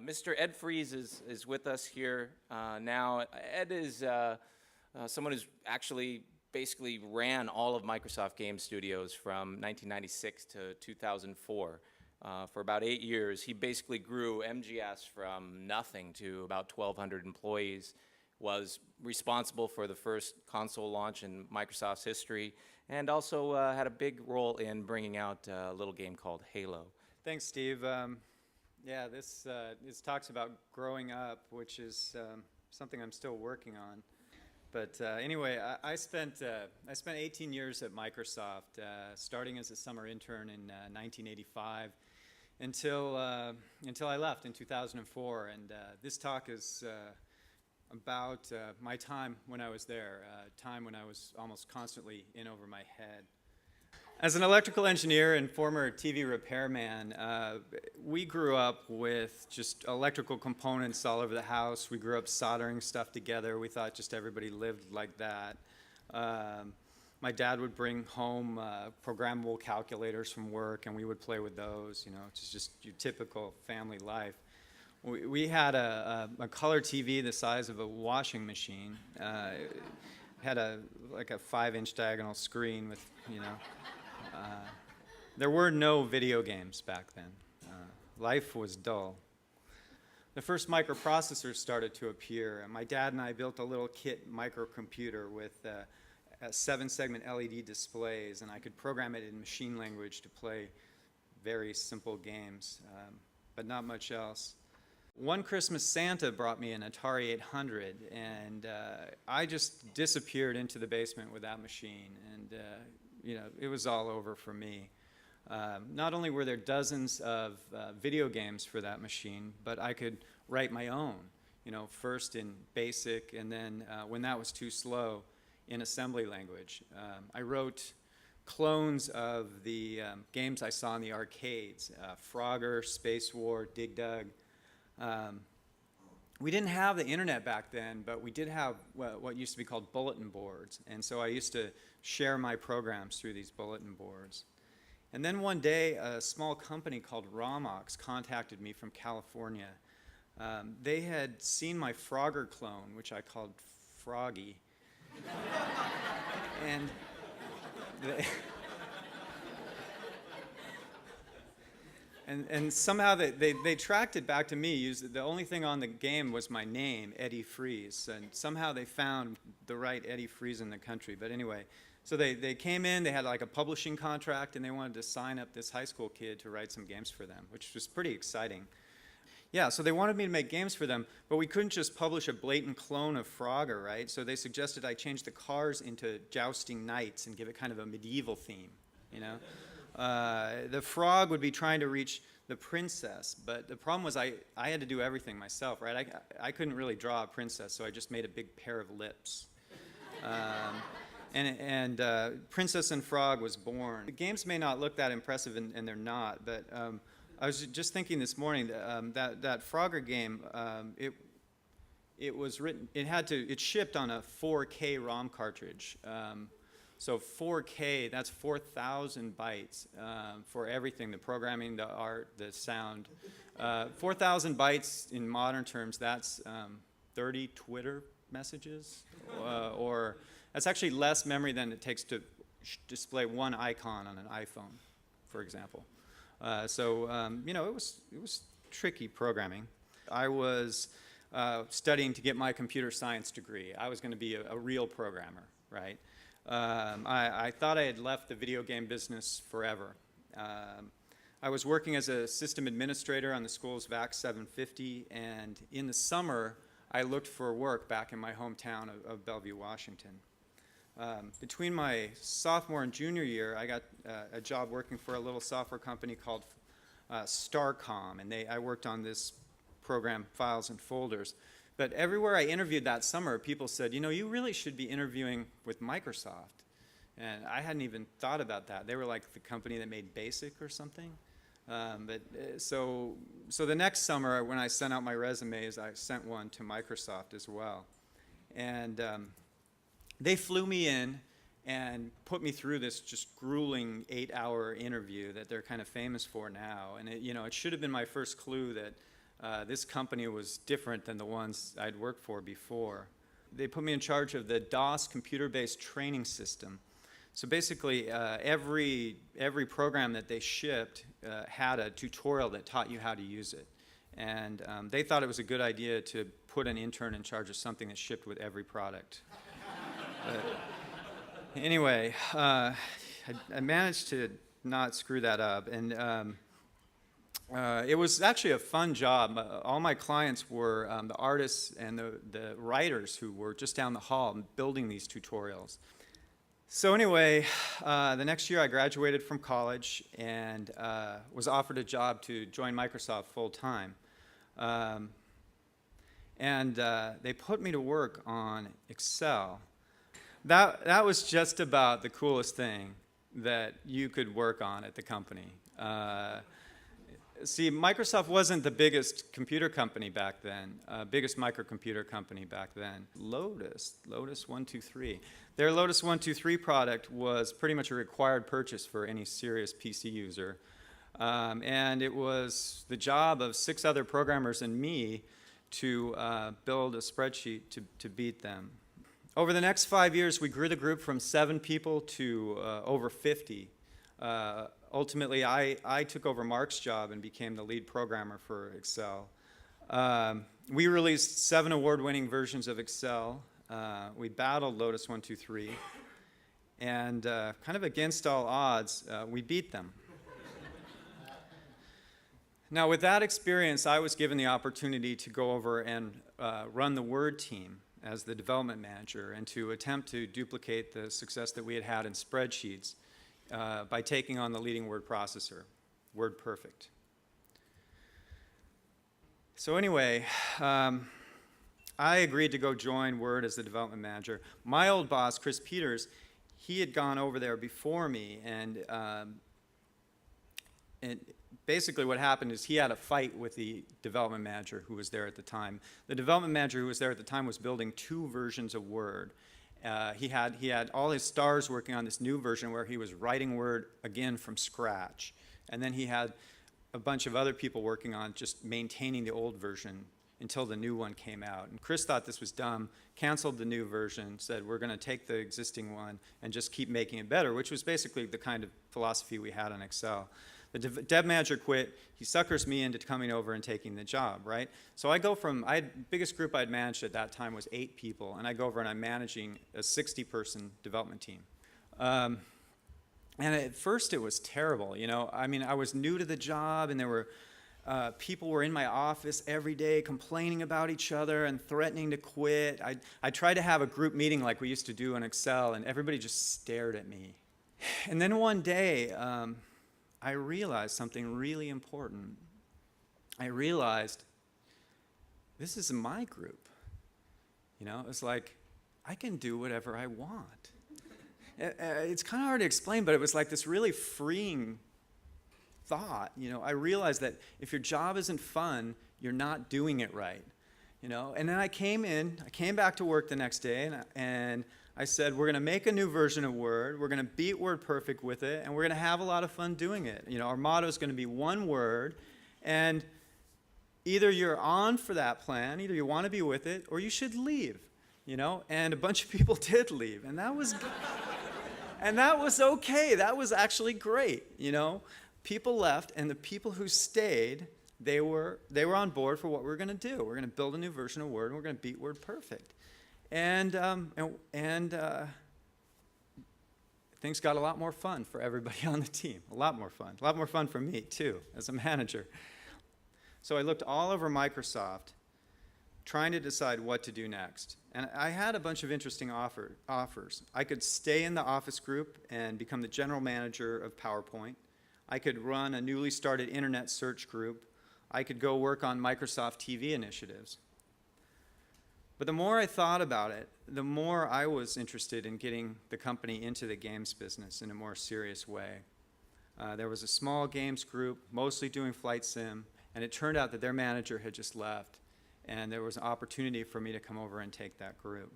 Mr. Ed Fries is with us here now. Ed is someone who's actually basically ran all of Microsoft Game Studios from 1996 to 2004. For about 8 years, he basically grew MGS from nothing to about 1,200 employees, was responsible for the first console launch in Microsoft's history, and also had a big role in bringing out a little game called Halo. Thanks, Steve. Yeah, this talks about growing up, which is something I'm still working on. But anyway, I spent 18 years at Microsoft, starting as a summer intern in 1985 until I left in 2004. And this talk is about my time when I was there, time when I was almost constantly in over my head. As an electrical engineer and former TV repairman, we grew up with just electrical components all over the house. We grew up soldering stuff together. We thought just everybody lived like that. My dad would bring home programmable calculators from work, and we would play with those. You know, it's just your typical family life. We had a color TV the size of a washing machine. It had like a 5-inch diagonal screen with, you know. There were no video games back then. Life was dull. The first microprocessors started to appear, and my dad and I built a little kit microcomputer with 7-segment LED displays, and I could program it in machine language to play very simple games, but not much else. One Christmas, Santa brought me an Atari 800, and I just disappeared into the basement with that machine, and you know, it was all over for me. Not only were there dozens of video games for that machine, but I could write my own, you know, first in BASIC, and then when that was too slow, in assembly language. I wrote clones of the games I saw in the arcades, Frogger, Space War, Dig Dug. We didn't have the internet back then, but we did have what used to be called bulletin boards. And so I used to share my programs through these bulletin boards. And then one day, a small company called Romox contacted me from California. They had seen my Frogger clone, which I called Froggy. And And somehow they tracked it back to me. The only thing on the game was my name, Eddie Fries. And somehow they found the right Eddie Fries in the country. But anyway, so they came in, they had like a publishing contract, and they wanted to sign up this high school kid to write some games for them, which was pretty exciting. Yeah, so they wanted me to make games for them, but we couldn't just publish a blatant clone of Frogger, right? So they suggested I change the cars into jousting knights and give it kind of a medieval theme, you know? The frog would be trying to reach the princess, but the problem was I had to do everything myself, right? I couldn't really draw a princess, so I just made a big pair of lips. And Princess and Frog was born. The games may not look that impressive, and they're not, but I was just thinking this morning that Frogger game, it was written, it shipped on a 4K ROM cartridge. So 4K, that's 4,000 bytes for everything, the programming, the art, the sound. 4,000 bytes in modern terms, that's 30 Twitter messages, or that's actually less memory than it takes to display one icon on an iPhone, for example. You know, it was tricky programming. I was studying to get my computer science degree. I was going to be a real programmer, right? I thought I had left the video game business forever. I was working as a system administrator on the school's VAX 750, and in the summer, I looked for work back in my hometown of Bellevue, Washington. Between my sophomore and junior year, I got a job working for a little software company called Starcom, and I worked on this program, Files and Folders. But everywhere I interviewed that summer, people said, you know, you really should be interviewing with Microsoft. And I hadn't even thought about that. They were like the company that made BASIC or something. So the next summer, when I sent out my resumes, I sent one to Microsoft as well. And they flew me in and put me through this just grueling 8-hour interview that they're kind of famous for now. And it should have been my first clue that This company was different than the ones I'd worked for before. They put me in charge of the DOS computer-based training system. So basically, every program that they shipped had a tutorial that taught you how to use it. And they thought it was a good idea to put an intern in charge of something that shipped with every product. Anyway, I managed to not screw that up. And it was actually a fun job. All my clients were the artists and the writers who were just down the hall building these tutorials. So anyway, the next year I graduated from college and was offered a job to join Microsoft full-time. And they put me to work on Excel. That was just about the coolest thing that you could work on at the company. See, Microsoft wasn't the biggest computer company back then, biggest microcomputer company back then. Lotus 123. Their Lotus 123 product was pretty much a required purchase for any serious PC user. And it was the job of 6 other programmers and me to build a spreadsheet to beat them. Over the next 5 years, we grew the group from 7 people to over 50. Ultimately, I took over Mark's job and became the lead programmer for Excel. We released 7 award-winning versions of Excel. We battled Lotus 123. And kind of against all odds, we beat them. Now, with that experience, I was given the opportunity to go over and run the Word team as the development manager and to attempt to duplicate the success that we had had in spreadsheets by taking on the leading word processor, WordPerfect. So anyway, I agreed to go join Word as the development manager. My old boss, Chris Peters, he had gone over there before me, and basically what happened is he had a fight with the development manager who was there at the time. The development manager who was there at the time was building 2 versions of Word. He had all his stars working on this new version where he was writing Word again from scratch. And then he had a bunch of other people working on just maintaining the old version until the new one came out. And Chris thought this was dumb, canceled the new version, said we're going to take the existing one and just keep making it better, which was basically the kind of philosophy we had on Excel. The dev manager quit. He suckers me into coming over and taking the job, right? So I go from, biggest group I'd managed at that time was 8 people, and I go over and I'm managing a 60-person development team. And at first it was terrible, you know. I mean, I was new to the job, and there were people were in my office every day complaining about each other and threatening to quit. I tried to have a group meeting like we used to do in Excel, and everybody just stared at me. And then one day, I realized something really important. I realized this is my group. You know, it's like I can do whatever I want. It's kind of hard to explain, but it was like this really freeing thought. You know, I realized that if your job isn't fun, you're not doing it right. You know, and then I came back to work the next day, and I said, we're going to make a new version of Word, we're going to beat WordPerfect with it, and we're going to have a lot of fun doing it. You know, our motto is going to be one word, and either you're on for that plan, either you want to be with it, or you should leave. You know, and a bunch of people did leave, and that was okay. That was actually great. You know, people left, and the people who stayed, they were on board for what we were going to do. We're going to build a new version of Word, and we're going to beat WordPerfect. And things got a lot more fun for everybody on the team. A lot more fun for me too, as a manager. So I looked all over Microsoft, trying to decide what to do next. And I had a bunch of interesting offers. I could stay in the Office group and become the general manager of PowerPoint. I could run a newly started internet search group. I could go work on Microsoft TV initiatives. But the more I thought about it, the more I was interested in getting the company into the games business in a more serious way. There was a small games group, mostly doing flight sim, and it turned out that their manager had just left, and there was an opportunity for me to come over and take that group.